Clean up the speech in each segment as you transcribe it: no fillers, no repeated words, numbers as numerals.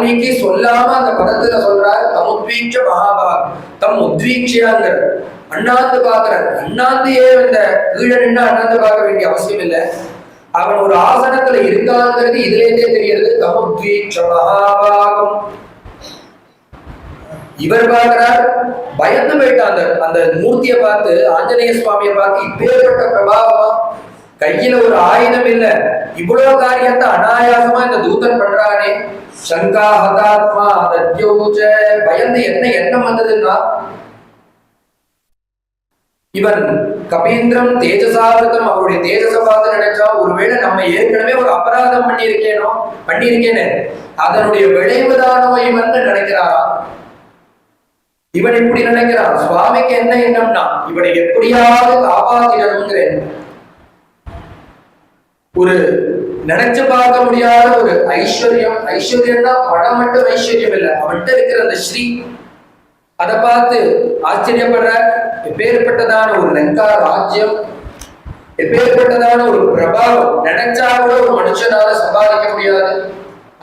வால்மீகி சொல்லாம அந்த பதத்துல சொல்றார் தமுத்வீட்ச மகாபாக் தம் உத்வீட்சியாங்கிற அண்ணாந்து பாக்குறார். அண்ணாந்தியே இந்த கீழே நின்று அண்ணாந்து பார்க்க வேண்டிய அவசியம் இல்லை. அவன் ஒரு ஆசனத்துல இருக்காங்கிறது இதுல இருந்தே தெரியுது. தமுத்வீட்ச மகாபாகம் இவர் பார்க்கிறார், பயந்து போயிட்டாங்க. அந்த மூர்த்தியை பார்த்து, ஆஞ்சநேய சுவாமியை பார்த்து இப்பேற்பட்ட பிரபாவமா, கையில ஒரு ஆயுதம் இல்ல, இவ்வளவு காரியத்தை அனாயாசமா இந்த தூதன் பண்றானே. சங்கா ஹதாத்மா தத்யோஜ பயந்து என்ன எண்ணம் வந்ததுன்னா, இவன் கபீந்திரம் தேஜசாவிரதம் அவருடைய தேஜசை பார்த்து நினைச்சா, ஒருவேளை நம்ம ஏற்கனவே ஒரு அபராதம் பண்ணியிருக்கேன்னு அதனுடைய விளைவுதானோ இவன் நினைக்கிறாரா. இவன் இப்படி நினைக்கிறான். சுவாமிக்கு என்ன எண்ணம்னா, இவனை எப்படியாவது காப்பாத்திடணுங்கிற ஒரு நினைச்சு பார்க்க முடியாத ஒரு ஐஸ்வர்யம். ஐஸ்வர்யம்னா படம் மட்டும் ஐஸ்வர்யம் இல்லை, அவன்கிட்ட இருக்கிற அந்த ஸ்ரீ அதை பார்த்து ஆச்சரியப்படுற. எப்பேற்பட்டதான ஒரு லங்கா ராஜ்யம், எப்பேற்பட்டதான ஒரு பிரபாவம், நினைச்சா கூட ஒரு மனுஷனால சம்பாதிக்க முடியாது.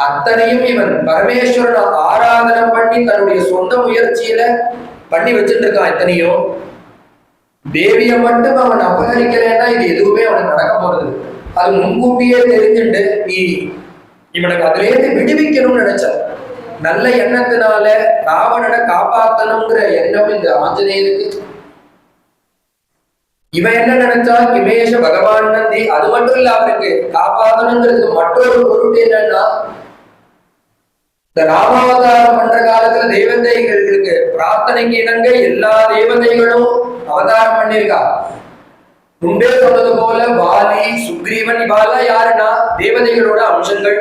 அத்தனையும் இவன் பரமேஸ்வரனை ஆராதனை பண்ணி தன்னுடைய சொந்த முயற்சியில பண்ணி வச்சுட்டு இருக்கான். எத்தனையோ தேவிய மட்டும் அவன் அபகரிக்கிறேன்னா இது எதுவுமே அவனுக்கு நடக்க போறது. அது முன்கூட்டியே தெரிஞ்சுட்டு நீ இவனுக்கு அதுல இருந்து விடுவிக்கணும்னு நினைச்ச நல்ல எண்ணத்தினால ராவணனை காப்பாத்தணுங்கிற எண்ணம் இந்த ஆஞ்சநேயருக்கு. இவன் என்ன நினைச்சா, கிமேஷ பகவான் நந்தி, அது மட்டும் இல்ல, அவருக்கு காப்பாத்தணுங்கிறதுக்கு மற்றொரு பொருள் என்னன்னா, இந்த ராமாவதாரம் பண்ற காலத்துல தேவதைகளுக்கு பிரார்த்தனைக்கு இணங்க எல்லா தேவதைகளும் அவதாரம் பண்ணிருக்கா. முன்பே சொன்னது போல வாலி சுக்ரீவன் இவாலாம் யாருன்னா தேவதைகளோட அம்சங்கள்.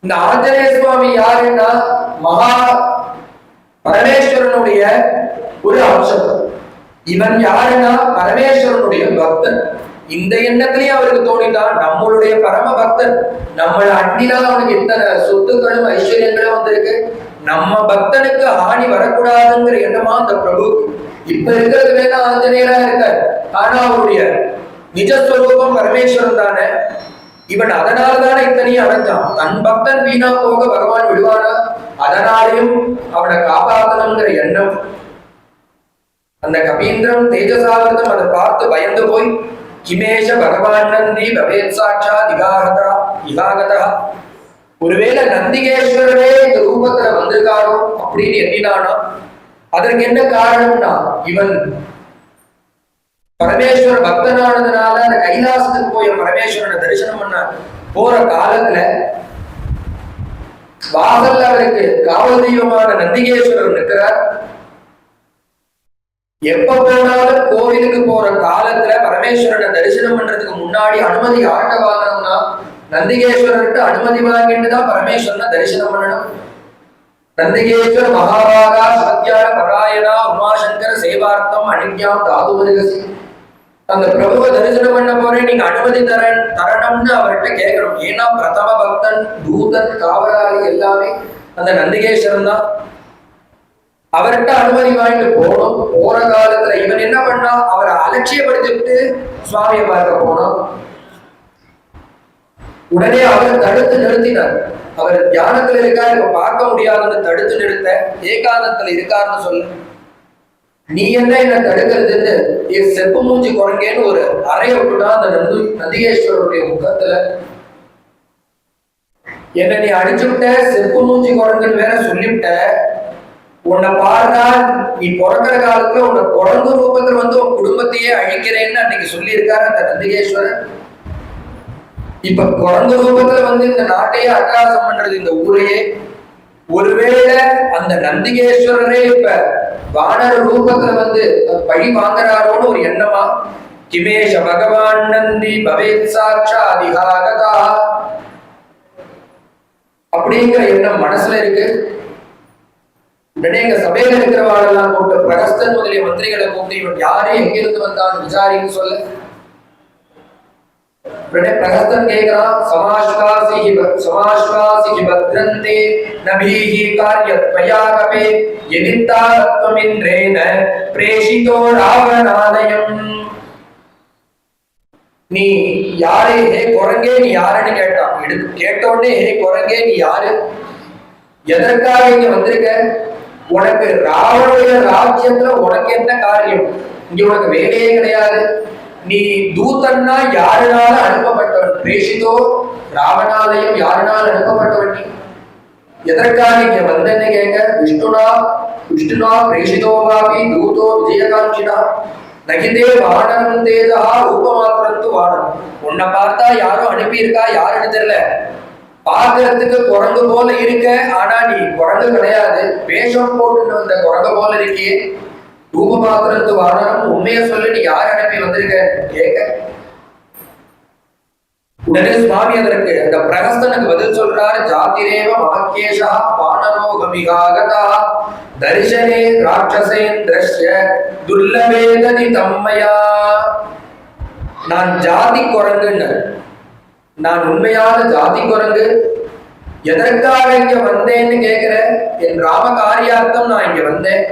இந்த ஆஞ்சநேய சுவாமி யாருன்னா மகா பரமேஸ்வரனுடைய ஒரு அம்சம். இவன் யாருன்னா பரமேஸ்வரனுடைய பக்தன். இந்த எண்ணத்திலேயே அவருக்கு தோணிதான், நம்மளுடைய பரம பக்தன், நம்மளை அண்டினா அவனுக்கு இத்தனை சொத்துக்களும் ஐஸ்வர்யங்களும் வந்திருக்கு, நம்ம பக்தனுக்கு ஹானி வரக்கூடாதுங்கிற எண்ணமா அந்த பிரபு. இப்ப இருக்கிறது வேணா ஆஞ்சநேயரா இருக்க, ஆனா அவருடைய நிஜஸ்வரூபம் பரமேஸ்வரன் தானே. இவன் அதனாலதானே இத்தனையும் அடைஞ்சான். தன் பக்தன் வீணா போக பகவான் விடுவானா, அதனாலையும் அவனை காப்பாற்றணுங்கிற எண்ணம். அந்த கபீந்திரம் தேஜசாவிரதம் அதை பார்த்து பயந்து போய், கிமேஷ பகவான் நந்தி பவேத் சாட்சா இகாகதா, ஒருவேளை நந்திகேஸ்வரரே இந்த ரூபத்துல வந்திருக்காரோ அப்படின்னு எண்ணினானா. அதற்கு என்ன காரணம்னா, இவன் பரமேஸ்வர பக்தனானதுனால அந்த கைலாசத்துக்கு போய் பரமேஸ்வரனை தரிசனம் பண்ண போற காலத்துல வாசல்ல அவருக்கு காவல் தெய்வமான நந்திகேஸ்வரர் இருக்கிறார். எப்ப போனாலும் கோவிலுக்கு போற காலத்துல பரமேஸ்வரனை தரிசனம் பண்றதுக்கு முன்னாடி அனுமதி ஆட்ட வாங்கணும்னா நந்திகேஸ்வரர்கிட்ட அனுமதி வாங்கிட்டு தான் பரமேஸ்வரனை தரிசனம் பண்ணணும். நந்திகேஸ்வர மகாபாகா சத்யான பராயணா உமாசங்கர சேவார்த்தம் அனித்யாம் தாதுமருகசி. அந்த பிரபுவை தரிசனம் பண்ண போறேன், நீங்க அனுமதி தரணும்னு அவர்கிட்ட கேட்கணும். ஏன்னா பிரதம பக்தன், தூதன், காவலாளி எல்லாமே அந்த நந்திகேஸ்வரன் தான். அவர்கிட்ட அனுமதி வாங்கிட்டு போனோம். போற காலத்துல இவன் என்ன பண்ணா, அவரை அலட்சியப்படுத்திட்டு சுவாமியை பார்க்க போனோம். உடனே அவர் தடுத்து நிறுத்தினார். அவர் தியானத்துல இருக்காரு, இப்ப பார்க்க முடியாதுன்னு தடுத்து நிறுத்த, ஏகாந்தத்துல இருக்காருன்னு சொல்லு. நீ என்ன தடுக்கிறதுன்னு செப்பு மூஞ்சி குரங்கேன்னு ஒரு அறைய விட்டுட்டா அந்த நந்திகேஸ்வரருடைய முகத்துல. என்ன நீ அடிச்சுட்ட, செப்பு மூஞ்சி குரங்குன்னு வேற சொல்லிவிட்ட. உன்னை பாருடா, நீ பிறக்கிற காலத்துல உன்னை குரங்கு ரூபத்துல வந்து உன் குடும்பத்தையே அழிக்கிறேன்னு அன்னைக்கு சொல்லி இருக்காரு அந்த நந்திகேஸ்வரன். இப்ப குரங்கு ரூபத்துல வந்து இந்த நாட்டையே அட்டகாசம் பண்றது, இந்த ஊரையே. ஒருவேளை அந்த நந்திகேஸ்வரரே இப்ப வானர ரூபத்துல வந்து பழி வாங்குறாரோன்னு ஒரு எண்ணமா. கிமேஷ பகவான் நந்தி பவேத் சாட்சா அதிகாகதா அப்படிங்கிற எண்ணம் மனசுல இருக்கு. உடனே எங்க சபையில இருக்கிறவாளெல்லாம் கூப்பிட்டு பிரகஸ்தன் முதலிய மந்திரிகளை கூப்பிட்டு, இவன் யாரு எங்கிருந்து வந்தான் விசாரின்னு சொல்ல. உடனே பிரகஸ்தன் கேட்கிறான், சமாஸ்வாசி பத்ரந்தே நபீஹி காரியத்வயாகவே யதித்தாத்வமிந்திரேன பிரேஷிதோ ராவணாலயம். நீ யாரு, ஹே குரங்கே நீ யாருன்னு கேட்டான். கேட்டோடனே ஹே குரங்கே நீ யாரு, எதற்காக இங்க வந்திருக்க, உனக்கு ராவனுடைய ராஜ்யத்துல உனக்கு என்ன காரியம், இங்க உனக்கு வேலையே கிடையாது, நீ தூதன்னா யாருனால அனுப்பப்பட்டவன், பிரேஷிதோ ராவணாலயம் யாருனால அனுப்பப்பட்டவன், நீ எதற்காக இங்க வந்தேன்னு கேட்க, விஷ்ணுனா பிரேஷிதோவாபி தூதோ விஜயகாஞ்சினா நகிதே வானம் தேஜா ரூபமாத்திரத்து வானம். உன்னை பார்த்தா யாரும் அனுப்பியிருக்கா யாருன்னு தெரியல, பார்க்கறதுக்கு குரங்கு போல இருக்க, ஆனா நீ குரங்கு கிடையாது, வேஷம் போட்டு வந்த குரங்கு போல இருக்கியே, ரூபமாத்திரத்து வானம், உண்மைய சொல்லு நீ யார் அனுப்பி வந்திருக்க கேட்க. உடனே சுவாமி அதற்கு அந்த பிரகஸ்தனுக்கு பதில் சொல்றாரு, ஜாதிரேவ மகேஷா வானரோகமிகாகதா தரிசனே ராட்சசேந்திரஸ்ய துர்லபேதனி தம்மயா. நான் ஜாதி குரங்குன்னு, நான் உண்மையான ஜாதி குரங்கு, எதற்காக இங்க வந்தேன்னு கேட்கிற, என் ராம காரியார்த்தம் நான் இங்க வந்தேன்.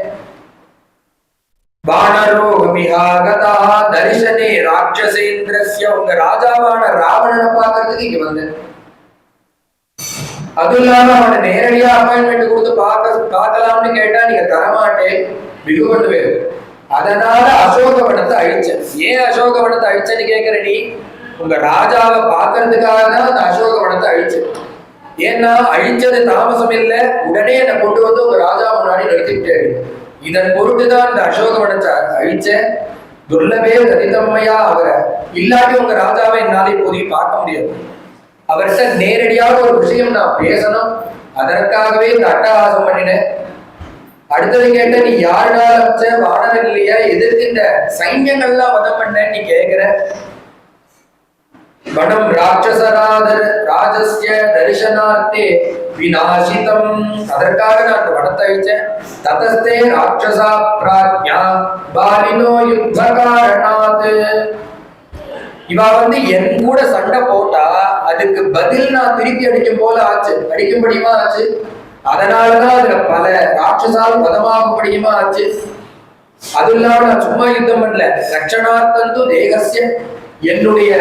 வானரோகமிகாகதா தரிசனே ராட்சசேந்திரஸ்ய, உங்க ராஜாவான ராவணனை பார்க்கறதுக்கு இங்க வந்தேன். அது இல்லாம அவனை நேரடியா அப்பாயின்மெண்ட் கொடுத்து பார்க்கலாம்னு கேட்டா நீங்க தரமாட்டேன், பிகு பண்ணுவேன். அதனால அசோகவனத்தை அழிச்சேன். ஏன் அசோகவனத்தை அழிச்சேன்னு கேட்கிற நீ, உங்க ராஜாவை பார்க்கறதுக்காக தான் அந்த அசோகவனத்தை அழிச்சேன். ஏன்னா அழிச்சது தாமசம் இல்லை, உடனே என்னை கொண்டு வந்து உங்க ராஜா முன்னாடி நிறுத்திவிட்டாரு. இதன் பொருட்டுதான் இந்த அசோகவனத்தை அழிச்ச. துர்லபே தரிதம்மையா அவரை இல்லாட்டி உங்க ராஜாவை என்னால இப்போதைக்கு பார்க்க முடியாது. அவர்கிட்ட நேரடியாக ஒரு விஷயம் நான் பேசணும், அதற்காகவே இந்த அட்டகாசம் பண்ணினேன். அடுத்தது கேட்ட, நீ யாருனால வானரன் இல்லையா, எதிர்த்து இந்த சைன்யங்கள்லாம் வதம் பண்ண நீ கேட்கிற. வனம் ராட்சசராதர் ராஜஸ்ய தரிசனார்த்தே விநாசிதம், அதற்காக நான் அந்த வனத்தை அழிச்சேன். ததஸ்தே ராட்சசா பிராஜ்ஞா பாலினோ யுத்த காரணாத், இவ என் கூட சண்டை போட்டா அதுக்கு பதில் நான் திருப்பி அடிக்கும் போல ஆச்சு, அடிக்கும்படியுமா ஆச்சு. அதனாலதான் அதுல பல ராட்சசால் பதமாகும்படியுமா ஆச்சு. அது இல்லாம நான் சும்மா யுத்தம் பண்ணல, ரட்சணார்த்தந்து தேகஸ்ய, என்னுடைய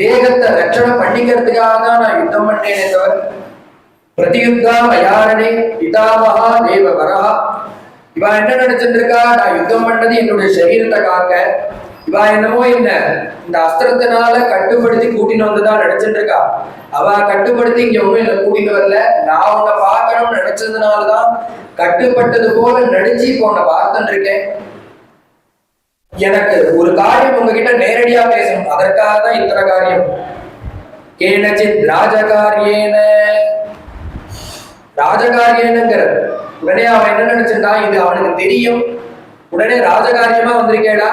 தேகத்தை ரட்சணம் பண்ணிக்கிறதுக்காக தான் நான் யுத்தம் பண்ணேனே தவிர பிரதியுத்தா மயாரணே பிதாமகா தேவ வரஹா. இவா என்ன நினைச்சிட்டு இருக்கா, நான் யுத்தம் பண்ணது என்னுடைய சரீரத்தை காக்க, இவா என்னமோ என்ன இந்த அஸ்திரத்தினால கட்டுப்படுத்தி கூட்டின்னு வந்துதான் நினைச்சிட்டு இருக்கா. அவ கட்டுப்படுத்தி இங்க ஒண்ணும் என்ன கூட்டிட்டு வரல, நான் உன்னை பார்க்கணும்னு நினைச்சதுனாலதான் கட்டுப்பட்டது போல நடிச்சு இப்போ உன்னை பார்த்துட்டு இருக்கேன். எனக்கு ஒரு காரியம் உங்ககிட்ட நேரடியா பேசணும், அதற்காக தான் இத்தனை காரியம். கேனச்சித் ராஜகாரியேன, ராஜகாரியனுங்கிற உடனே அவன் என்ன நினைச்சிருந்தான், இது அவனுக்கு தெரியும், உடனே ராஜகாரியமா வந்திருக்கேடா,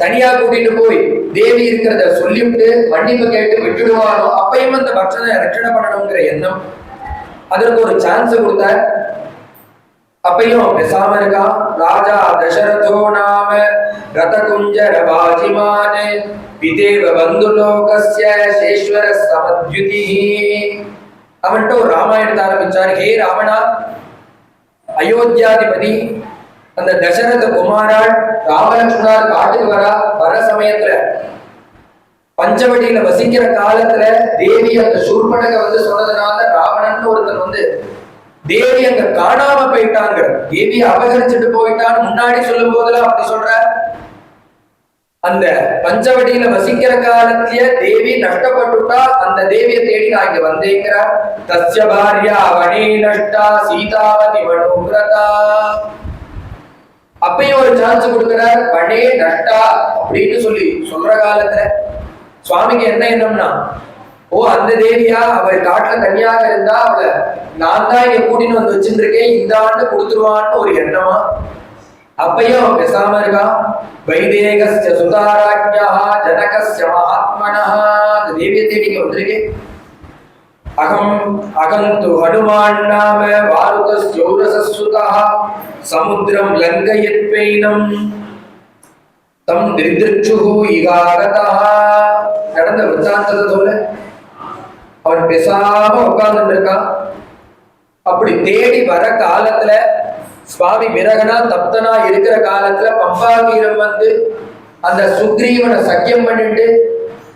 தனியா கூட்டிட்டு போய் தேவி இருக்கிறத சொல்லிவிட்டு மன்னிப்பு கேட்டு விட்டுடுவானோ, அப்பயும் அந்த பக்தனை ரட்சணை பண்ணணுங்கிற எண்ணம். அதற்கு ஒரு சான்ஸ் கொடுத்த, அப்பையும் பேசாம இருக்கான். ராஜா தசரதோ நாம ரதகுஞ்சர பாஜிமான பிதேவ பந்துலோகஸ்ய சேஸ்வர சமத்யுதி. அவன்கிட்ட ஒரு ராமாயணத்தை ஆரம்பிச்சார். ஹே ராவணா, அயோத்தியாதிபதி அந்த தசரத குமாரால் ராமலட்சுமணார் காட்டுக்கு வர சமயத்துல பஞ்சவடியில வசிக்கிற காலத்துல தேவி அந்த சூர்பனக சொன்னதுனால ராவணன் ஒருத்தன் தேவி அங்க காணாம போயிட்டாங்க, தேவியை அபகரிச்சுட்டு போயிட்டான்னு முன்னாடி சொல்லும் போதெல்லாம் அப்படி சொல்ற. அந்த பஞ்சவடியில வசிக்கிற காலத்திலேயே தேவி நஷ்டப்பட்டுட்டா, அந்த தேவியை தேடி நான் இங்க வந்தேங்கிறார். தஸ்ய பாரியா வனே நஷ்டா சீதாவதி மனோகிரதா. அப்பயும் ஒரு சான்ஸ் கொடுக்கிறார், வனே நஷ்டா அப்படின்னு சொல்ற காலத்துல சுவாமிக்கு என்ன எண்ணம்னா, ஓ அந்த தேவியா அவள் காட்டுல தனியாக இருந்தா அவளை நான் தான் இங்க கூட்டின்னு வந்து வச்சுருக்கேன், இந்த ஆண்டு கொடுத்துருவான்னு ஒரு எண்ணமா. அப்பையும் பேசாம இருக்கா. வைதேகஸ்ய சுதாராஜ்யா ஜனகஸ்ய மகாத்மனஹ, அந்த தேவியை தேடிக்க வந்திருக்கேன். அகந்து ஹனுமான் நாம வாருதஸ்யோரசஸ்சுதஹ சமுத்திரம் லங்கயத்வைனம் தம் திரிதிருச்சுஹு இகாகதஹ. நடந்த விருத்தாந்தத்தை சொல்ல அவன் பேசாம உட்கார்ந்து இருக்கான். அப்படி தேடி வர காலத்துல சுவாமி விரகனா தப்தனா இருக்கிற காலத்துல பம்பா தீரம் அந்த சுக்ரீவனை சக்கியம் பண்ணிட்டு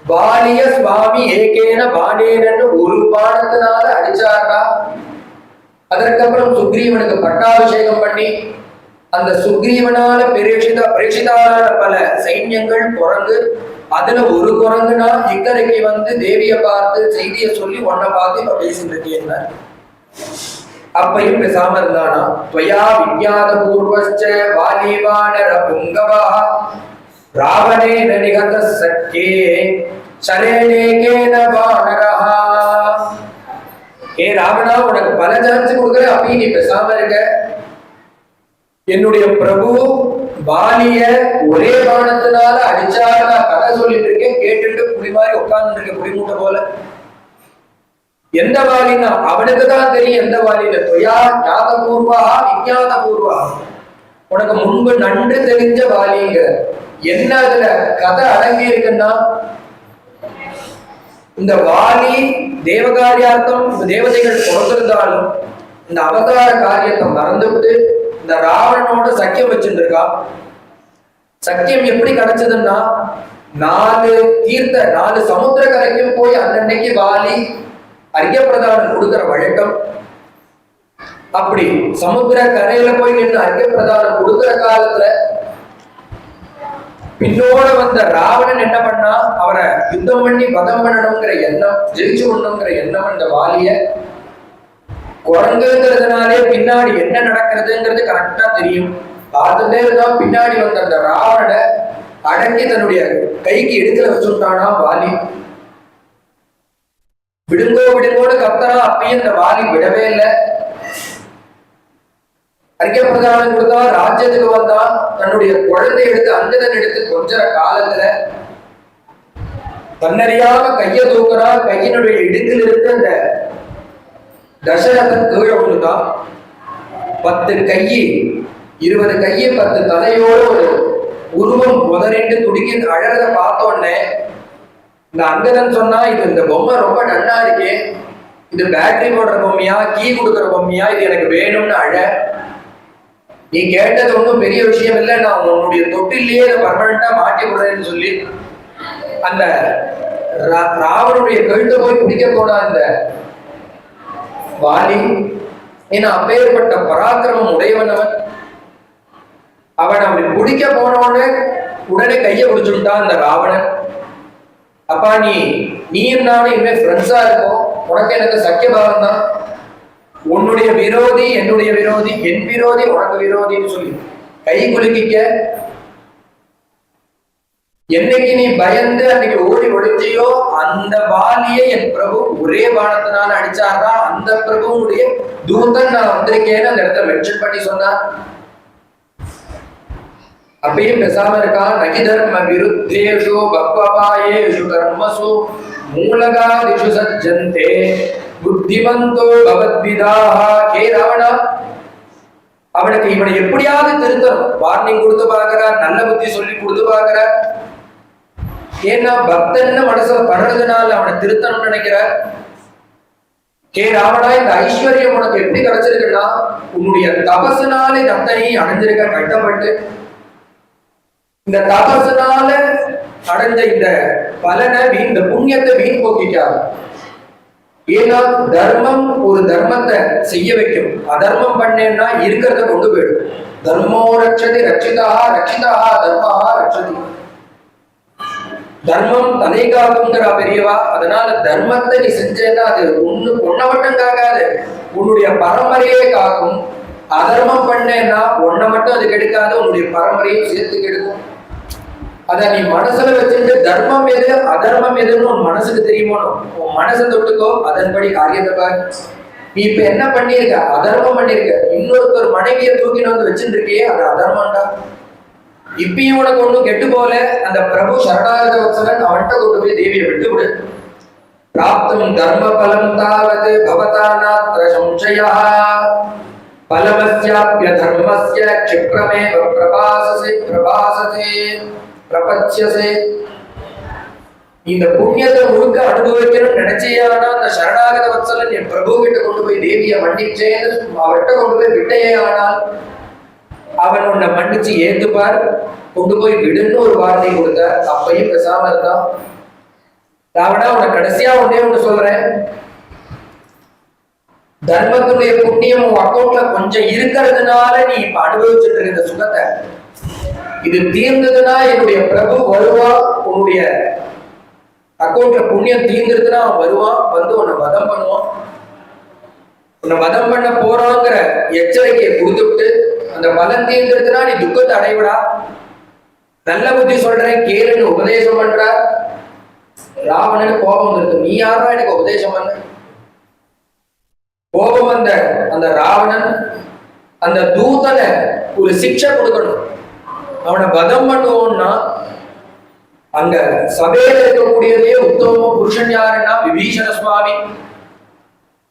வாலிய சுவாமி ஏகேன பானேனன்னு ஒரு பானத்தினால அடிச்சாரா. அதற்கப்புறம் சுக்ரீவனுக்கு பட்டாபிஷேகம் பண்ணி அந்த சுக்ரீவனால பிரேஷிதான பல சைன்யங்கள் குரங்கு, அதுல ஒரு குரங்குனா இக்கரைக்கு வந்து தேவிய பார்த்து செய்தியை சொல்லி உன்னை பார்த்து இப்ப பேசிட்டு இருக்கேன். அப்பையும் பேசாம இருந்தானா. துவயா விஜாத பூர்வச்ச வாலிவானர புங்கவா ராவணேன நிகத சக்கே சரேனேகேன வானரஹா. ஏ ராவணா, உனக்கு பல சான்ஸ் கொடுக்குற, அப்பயும் நீ பேசாம இருக்க. என்னுடைய பிரபு வாலிய ஒரே பானத்தினால அடிச்சாக நான் கதை சொல்லிட்டு இருக்கேன், கேட்டுட்டு குடி மாதிரி உட்கார்ந்து இருக்கேன், குடிமூட்டை போல. எந்த வாலினா அவனுக்கு தான் தெரியும் எந்த வாலில. துவயா ஞாத பூர்வா விஞ்ஞாத பூர்வா, உனக்கு முன்பு நன்கு தெரிஞ்ச வாலிங்கிற. என்ன அதுல கதை அடங்கி இருக்குன்னா, இந்த வாலி தேவகாரியார்த்தம் தேவதைகள் பிறந்திருந்தாலும் இந்த அவதார காரியத்தை மறந்துவிட்டு இந்த ராவணனோட சக்கியம் வச்சுருக்கா. சக்கியம் எப்படி கிடைச்சதுன்னா, 4 சமுத்திர கரைக்கும் போய் அன்னன்னைக்கு வாலி அர்க்கப்பிரதானம் கொடுக்கிற வழக்கம். அப்படி சமுத்திர கரையில போய் நின்று அர்க்கப்பிரதானம் கொடுக்கிற காலத்துல பின்னோட வந்த ராவணன் என்ன பண்ணா, அவரை யுத்தம் பண்ணி வதம் பண்ணணுங்கிற எண்ணம், ஜெயிச்சு பண்ணணுங்கிற எண்ணம் இந்த வாலிய. குரங்குங்கிறதுனாலே பின்னாடி என்ன நடக்கிறதுங்கிறது கரெக்டா தெரியும். பார்த்துட்டே இருந்தா பின்னாடி வந்த அந்த ராவணனை அடக்கி தன்னுடைய கைக்கு எடுக்கல வச்சுட்டானா வாலி. விடுங்கோ விடுங்கோடு கத்தரா, அப்பயும் இந்த வாலி விடவே இல்லை. அர்க்கப்பிரதானம் கொடுத்தா, ராஜ்யத்துக்கு வந்தா, தன்னுடைய குழந்தை எடுத்து அங்கதன் எடுத்து கொஞ்ச காலத்துல தன்னறியாம கைய தூக்குறா. கையினுடைய இடுக்கில் இருந்து அந்த தசரதன் கீழே விழுந்தான். 10 கை 20 கையை 10 தலையோடு ஒரு உருவம் உதறிட்டு துடிக்கி அழறத பார்த்தோன்னே இந்த அங்கதன் சொன்னா, இது இந்த பொம்மை ரொம்ப நன்னா இருக்கே, இது பேட்டரி போடுற பொம்மையா, கீ கொடுக்குற பொம்மையா, இது எனக்கு வேணும்னு அழ. நீ கேட்டது ஒன்றும் பெரிய விஷயம் இல்லை, நான் உன்னுடைய தொட்டிலேயே இதை பர்மனண்டா மாட்டி விடுறேன்னு சொல்லி அந்த ராவனுடைய கழுத்தை போய் பிடிக்க போனா இந்த வாலி. ஏன்னா அப்பேற்பட்ட பராக்கிரமம் உடையவனவன். அவன் அப்படி பிடிக்க போனவனே உடனே கையை பிடிச்சுட்டான் அந்த ராவணன். அப்பா, நீயும் நானும் இனிமே ஃப்ரெண்ட்ஸா இருக்கும், உனக்கு எனக்கு சக்கியபாவம் தான். உன்னுடைய விரோதி என்னுடைய விரோதி, என் விரோதி உனக்கு விரோதின்னு சொல்லி கை குலுக்கிக்க. என்னைக்கு நீ பயந்து அன்னைக்கு ஓடி ஒழிஞ்சியோ அந்த வாலியை என் பிரபு ஒரே பானத்தினால அடிச்சாரா. அந்த பிரபுடைய தூதன் நான் வந்திருக்கேன்னு அந்த இடத்த மென்ஷன் பண்ணி சொன்னார். அப்பயும் பேசாம இருக்கா. நகி தர்ம விருத்தேஷு பக்வபாயேஷு கர்மசு மூலகாதிஷு சஜ்ஜந்தே புத்திமந்தோ பவத்விதாக. ஹே ராவணா, அவனுக்கு இவனை எப்படியாவது திருத்தணும். வார்னிங் கொடுத்து பார்க்கிறார், நல்ல புத்தி சொல்லி கொடுத்து பார்க்கிறார். ஏன்னா பக்தன்னு மனசுல படுறதுனால அவனை திருத்தணும்னு நினைக்கிறார். ஹே ராவணா, இந்த ஐஸ்வர்யம் உனக்கு எப்படி கிடைச்சிருக்குன்னா, உன்னுடைய தபசுனால இந்த அத்தனை அடைஞ்சிருக்க கட்டப்பட்டு. இந்த தபசுனால அடைஞ்ச இந்த பலனை இந்த புண்ணியத்தை வீண் போக்கிக்காது. ஏன்னா தர்மம் ஒரு தர்மத்தை செய்ய வைக்கும், அதர்மம் பண்ணேன்னா இருக்கிறத கொண்டு போயிடும். தர்மோ ரட்சதி ரட்சிதா ரட்சிதா தர்மா ரட்சதி. தர்மம் தலை காக்குங்கிற பெரியவா. அதனால தர்மத்தை நீ செஞ்சேன்னா அது உன்னை மட்டும் காக்காது, உன்னுடைய பரம்பரையே காக்கும். அதர்மம் பண்ணேன்னா உன்னை மட்டும் அது கெடுக்காது, உன்னுடைய பரம்பரையும் சேர்த்து கெடுக்கும். அத நீ மனசுல வச்சுட்டு தர்மம் எது அதர்மம் எதுன்னு உன் மனசுக்கு தெரியுமோ, உன் மனசை தொட்டுக்கோ, அதன்படி காரியத்தை பாரு. நீ இப்ப என்ன பண்ணிருக்க, அதர்மம் பண்ணிருக்க. இன்னொருத்தர் மனைவியை தூக்கிட்டு வந்து வச்சுட்டு இருக்கியே, அது அதர்மம்டா. இப்பயும் உனக்கு ஒண்ணும் கெட்டு போல. அந்த பிரபு சரணாகத வத்சலன் அவன்கிட்ட கொண்டு போய் தேவியை விட்டு விடு. பிராப்தம் தர்ம பலம் தாவது பவதானாத்ர சம்சயா பலமஸ்யாப்ய தர்மஸ்ய க்ஷிப்ரமேவ பிரபாசசே பிரபத்யசே. இந்த புண்ணியத்தை முழுக்க அனுபவிக்கணும்னு நினைச்சேயானா அந்த சரணாகத வத்சலன் என் பிரபு கிட்ட கொண்டு போய் தேவியை மன்னிச்சேன்னு அவர்கிட்ட கொண்டு போய் விட்டையே. ஆனால் அவன் உன்னை மன்னிச்சு ஏத்துப்பார், கொண்டு போய் விடுன்னு ஒரு வார்த்தை கொடுத்தார். அப்பையும் பேசாம இருந்தான். ராவணா, உனக்கு கடைசியா ஒண்ணு சொல்றேன். தர்மத்துடைய புண்ணியம் உன் அக்கௌண்ட்ல கொஞ்சம் இருக்கிறதுனால நீ இப்ப அனுபவிச்சுட்டு இருக்க சுகத்தை, இது தீர்ந்ததுன்னா என்னுடைய பிரபு வருவா, உன்னுடைய அக்கௌண்ட்ல புண்ணியம் தீர்ந்துருதுன்னா அவன் வருவான், வந்து உன்னை வதம் பண்ணுவான். உன்னை வதம் பண்ண போறாங்கிற எச்சரிக்கையை கொடுத்துட்டு அந்த பலன் தீர்ந்துருதுன்னா நீ துக்கத்தை அடைவிடா, நல்ல புத்தி சொல்றேன் கேளுன்னு உபதேசம் பண்றா. ராவணன் கோபம் இருக்கு, நீ யாரா எனக்கு உபதேசம் பண்ண? கோபம் வந்த அந்த ராவணன் அந்த தூதனை ஒரு சிக்ஷை கொடுக்கணும், அவனை வதம் பண்ணுவோம்னா அங்க சபையில இருக்கக்கூடியதே உத்தம புருஷன் யாருன்னா விபீஷண சுவாமி.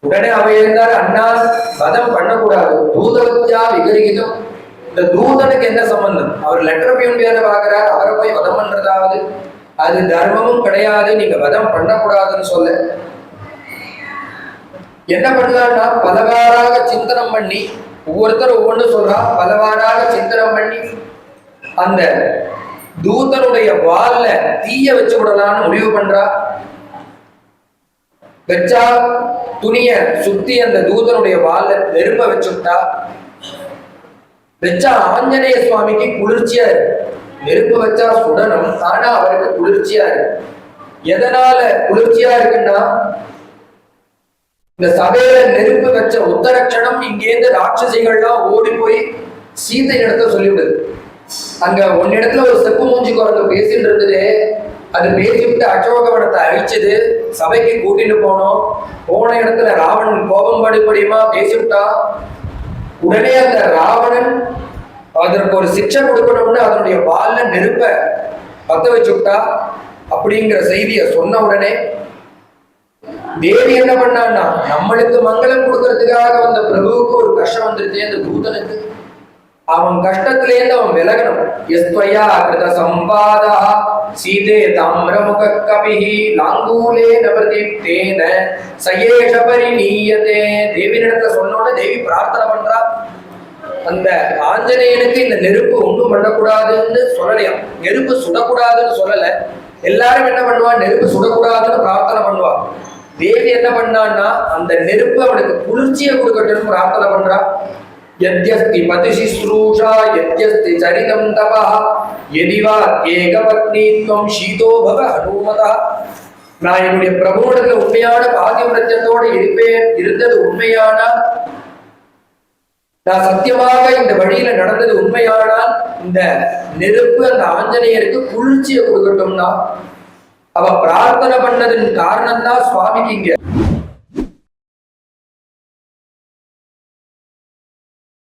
உடனே அவ இருந்தார், அண்ணா வதம் பண்ணக்கூடாது, தூதவத்தியா விகரிகிதம். இந்த தூதனுக்கு என்ன சம்பந்தம்? அவர் லெட்டர் பியூன் வேலை பார்க்கிறார், அவரை போய் வதம் பண்றதாவது அது தர்மமும் கிடையாது, நீங்க வதம் பண்ணக்கூடாதுன்னு சொல்ல என்ன பண்ணலாம்னா பலவாறாக சிந்தனம் பண்ணி, ஒவ்வொருத்தர் ஒவ்வொன்று சொல்றா, பலவாறாக சிந்தனம் பண்ணி அந்த தூதனுடைய வால்ல தீய வச்சு விடலான்னு முடிவு பண்றா. வச்சா துணிய சுத்தி அந்த தூதனுடைய வால்ல நெருப்ப வச்சுட்டா. வச்சா ஆஞ்சநேய சுவாமிக்கு குளிர்ச்சியா இருக்கு, நெருப்பு வச்சா சுடணும், ஆனா அவருக்கு குளிர்ச்சியா இருக்கு. எதனால குளிர்ச்சியா இருக்குன்னா, இந்த சபையில நெருப்பு வச்ச உத்தரட்சணம் இங்கேருந்து ராட்சசிகள்லாம் ஓடி போய் சீதை இடத்த சொல்லிவிடுது. அங்க ஒன்னிடத்துல ஒரு செப்பு மூஞ்சி குரங்கு பேசிட்டு இருந்தது, அது பேசிவிட்டு அசோகவனத்தை அழிச்சது, சபைக்கு கூட்டிட்டு போனோம். போன இடத்துல ராவணன் கோபம் படுபடியுமா பேசிவிட்டா. உடனே அந்த ராவணன் அதற்கு ஒரு சிக்ஷை கொடுக்கணும்னு அதனுடைய வால்ல நெருப்ப பத்த வச்சுட்டா. அப்படிங்கிற செய்தியை சொன்ன உடனே தேவி என்ன பண்ணான்னா, நம்மளுக்கு மங்களம் கொடுக்கறதுக்காக வந்த பிரபுவுக்கு ஒரு கஷ்டம் வந்துருச்சு, அந்த தூதனுக்கு அவன் கஷ்டத்திலேருந்து அவன் விலகணும். எஸ்வயா கிருத சம்பாதா சீதே தாமிரமுக கபிஹி லாங்கூலே நவதீப்தேன சயேஷ பரிநீயதே. தேவி நடத்த சொன்னோட தேவி பிரார்த்தனை பண்றா, அந்த ஆஞ்சநேயனுக்கு இந்த நெருப்பு ஒன்றும் பண்ணக்கூடாதுன்னு சொல்லலையாம், நெருப்பு சுடக்கூடாதுன்னு சொல்லல. எல்லாரும் என்ன பண்ணுவா, நெருப்பு சுடக்கூடாதுன்னு பிரார்த்தனை பண்ணுவா. தேவி என்ன பண்ணான்னா, அந்த நெருப்பு அவனுக்கு குளிர்ச்சியை கொடுக்கட்டும்னு பிரார்த்தனை பண்றா. யத்யஸ்தி பதிசிஸ்ரூஷா யத்யஸ்தி சரிதம் தபஹ யதிவா ஏகபத்னித்வம் சீதோ பவ ஹனுமதா. நான் என்னுடைய பிரபுவிடத்துல உண்மையான பாதிவிரத்தியத்தோட இருந்தது உண்மையானா, நான் சத்தியமாக இந்த வழியில நடந்தது உண்மையானால், இந்த நெருப்பு அந்த ஆஞ்சநேயருக்கு குளிர்ச்சியை கொடுக்கட்டும்னா அவ பிரார்த்தனை பண்ணதின் காரணம் தான் சுவாமிக்கு இங்க